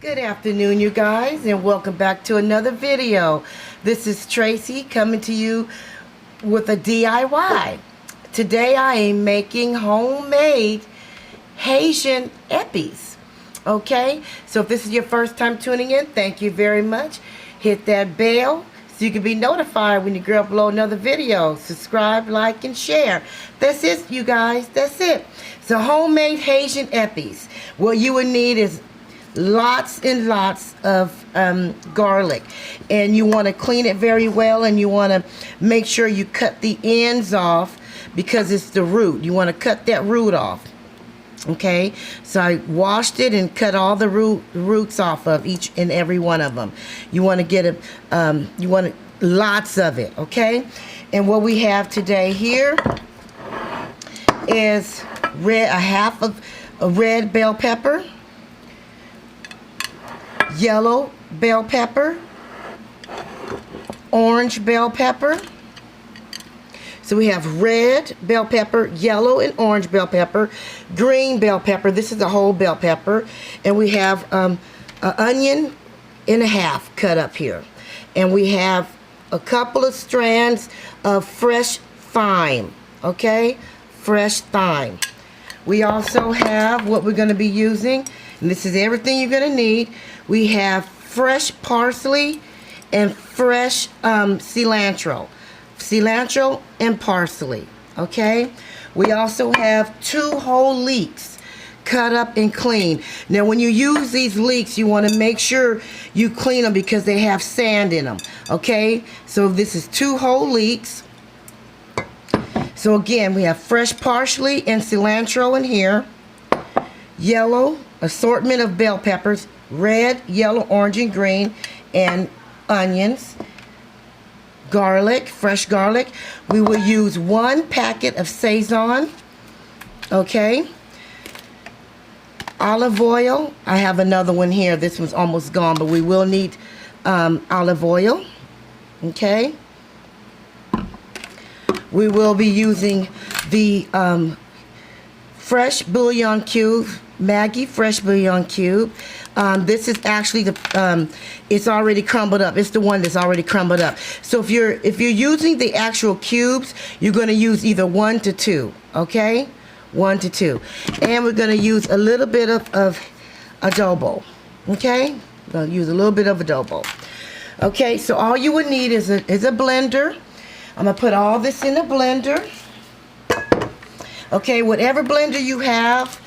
Good afternoon, you guys, and welcome back to another video. This is Tracy coming to you with a DIY. Today I am making homemade Haitian Epis. Okay, so if this is your first time tuning in, thank you very much. Hit that bell so you can be notified when your girl upload another video. Subscribe, like, and share. That's it, you guys. That's it. So homemade Haitian Epis. What you would need is lots and lots of garlic, and you want to clean it very well, and you want to make sure you cut the ends off because it's the root. You want to cut that root off. Okay, so I washed it and cut all the roots off of each and every one of them. You want to get lots of it. Okay, and what we have today here is half of a red bell pepper, yellow bell pepper, orange bell pepper. So we have red bell pepper, yellow and orange bell pepper, green bell pepper. This is a whole bell pepper. And we have an onion and a half cut up here. And we have a couple of strands of fresh thyme. Okay? Fresh thyme. We also have what we're going to be using. And this is everything you're going to need. We have fresh parsley and fresh cilantro. Cilantro and parsley. Okay? We also have 2 whole leeks cut up and clean. Now when you use these leeks, you want to make sure you clean them because they have sand in them. Okay? So this is 2 whole leeks. So again, we have fresh parsley and cilantro in here. Yellow assortment of bell peppers, red, yellow, orange, and green, and onions. Garlic, fresh garlic. We will use 1 packet of Sazon. Okay. Olive oil. I have another one here. This one's almost gone, but we will need olive oil. Okay. We will be using the fresh bouillon cube, Maggi fresh bouillon cube. This is actually the it's already crumbled up. It's the one that's already crumbled up. So if you're using the actual cubes, you're going to use either 1 to 2. Okay, 1 to 2, and we're going to use a little bit of adobo. Okay, we're going to use a little bit of adobo. Okay, so all you would need is a blender. I'm going to put all this in a blender. Okay, whatever blender you have,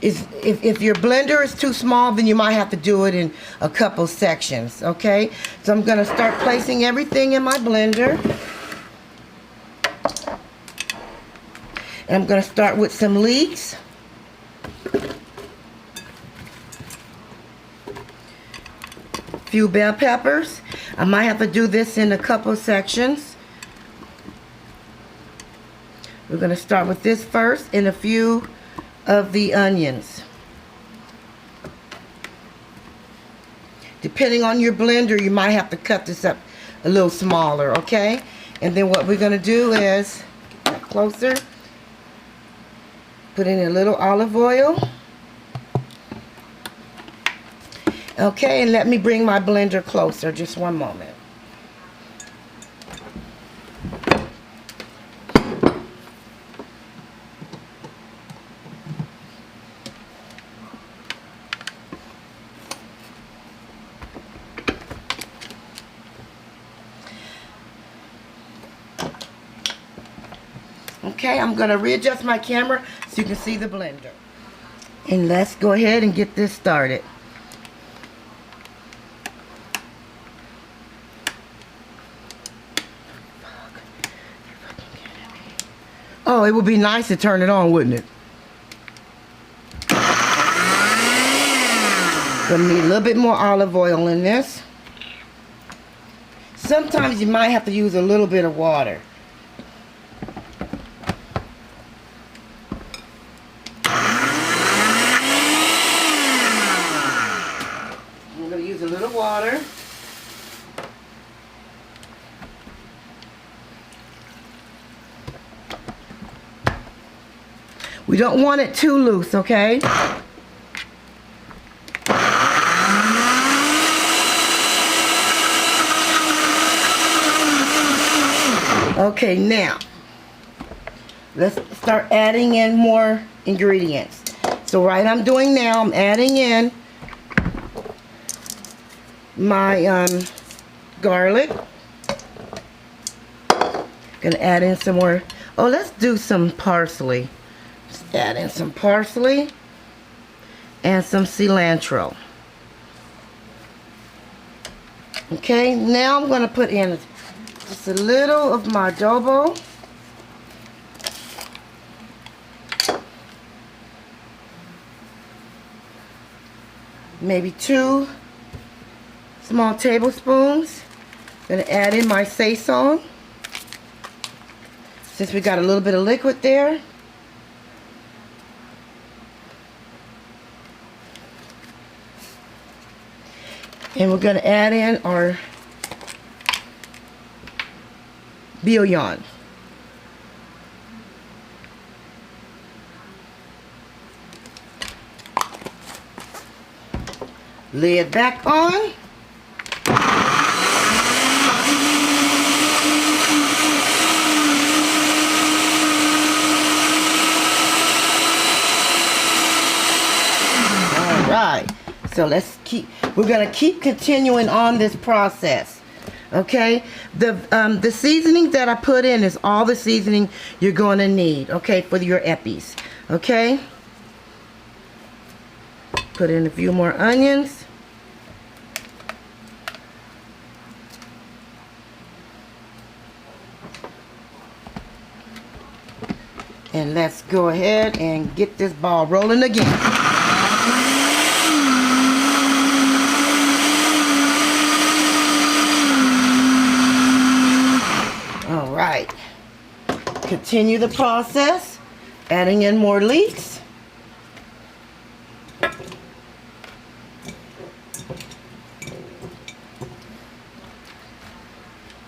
if your blender is too small, then you might have to do it in a couple sections. Okay, so I'm going to start placing everything in my blender. And I'm going to start with some leeks. Few bell peppers. I might have to do this in a couple sections. We're going to start with this first and a few of the onions. Depending on your blender, you might have to cut this up a little smaller, okay? And then what we're going to do is, get closer, put in a little olive oil. Okay, and let me bring my blender closer, just one moment. Okay, I'm going to readjust my camera so you can see the blender. And let's go ahead and get this started. Oh, it would be nice to turn it on, wouldn't it? Gonna need a little bit more olive oil in this. Sometimes you might have to use a little bit of water. I'm gonna use a little water. We don't want it too loose, okay? Okay, now let's start adding in more ingredients. So I'm doing now, I'm adding in my garlic. Gonna add in some more. Oh, let's do some parsley. Let's add in some parsley and some cilantro. Okay, now I'm gonna put in just a little of my adobo. Maybe 2 small tablespoons. Gonna add in my sazon. Since we got a little bit of liquid there. And we're gonna add in our bouillon. Lid back on. Alright, so we're gonna keep continuing on this process. Okay, the seasoning that I put in is all the seasoning you're gonna need, okay, for your epis. Okay, put in a few more onions. And let's go ahead and get this ball rolling again. All right. Continue the process, adding in more leeks.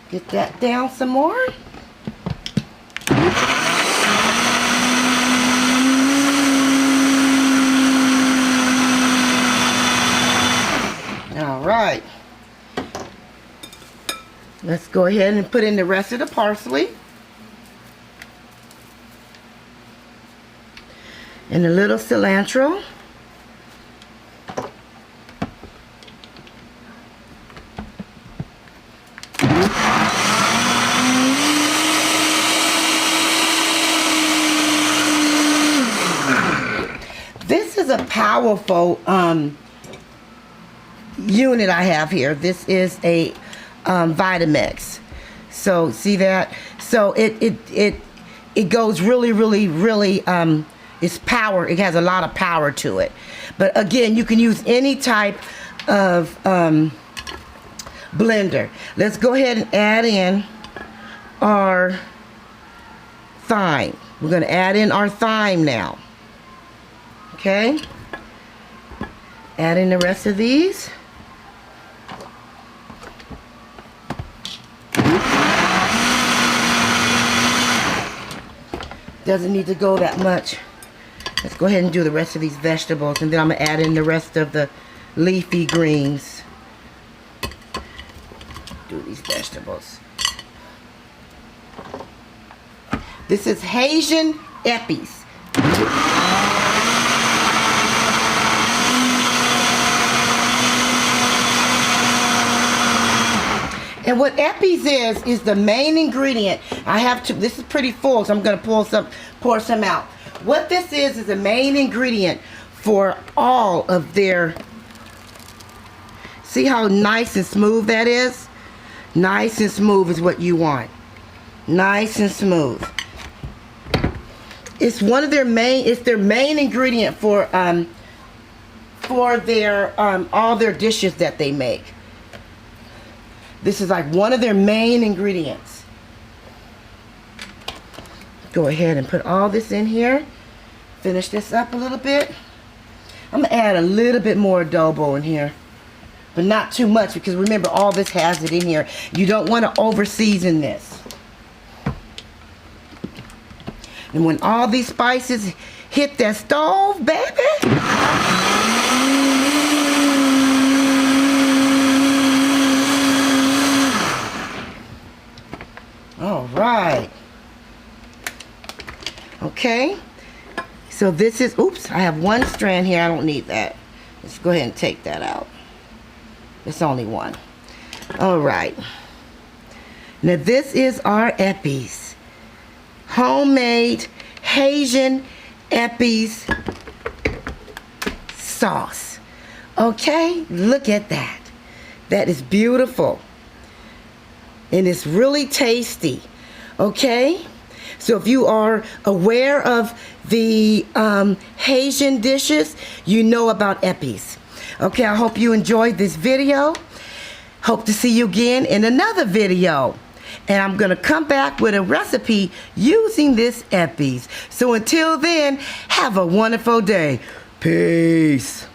Get that down some more. All right. Let's go ahead and put in the rest of the parsley. And a little cilantro. This is a powerful unit I have here. This is a Vitamix. So see that? So it goes really it's power. It has a lot of power to it. But again, you can use any type of blender. Let's go ahead and add in our thyme. We're going to add in our thyme now. Okay? Add in the rest of these. Doesn't need to go that much. Let's go ahead and do the rest of these vegetables, and then I'm going to add in the rest of the leafy greens. Do these vegetables. This is Haitian Epis. And what Epis is the main ingredient. I have to, this is pretty full, so I'm going to pour some out. What this is the main ingredient for all of their, see how nice and smooth that is? Nice and smooth is what you want. Nice and smooth. It's one of their main, it's their main ingredient for their, all their dishes that they make. This is like one of their main ingredients. Go ahead and put all this in here. Finish this up a little bit. I'm gonna add a little bit more adobo in here, but not too much, because remember, all this has it in here. You don't want to over season this. And when all these spices hit that stove, baby, all right. Okay. So this is, oops, I have one strand here. I don't need that. Let's go ahead and take that out. It's only one. All right. Now this is our Epis. Homemade Haitian Epis sauce. Okay, look at that. That is beautiful. And it's really tasty. Okay? So if you are aware of the Haitian dishes, you know about Epis. Okay, I hope you enjoyed this video. Hope to see you again in another video. And I'm going to come back with a recipe using this Epis. So until then, have a wonderful day. Peace.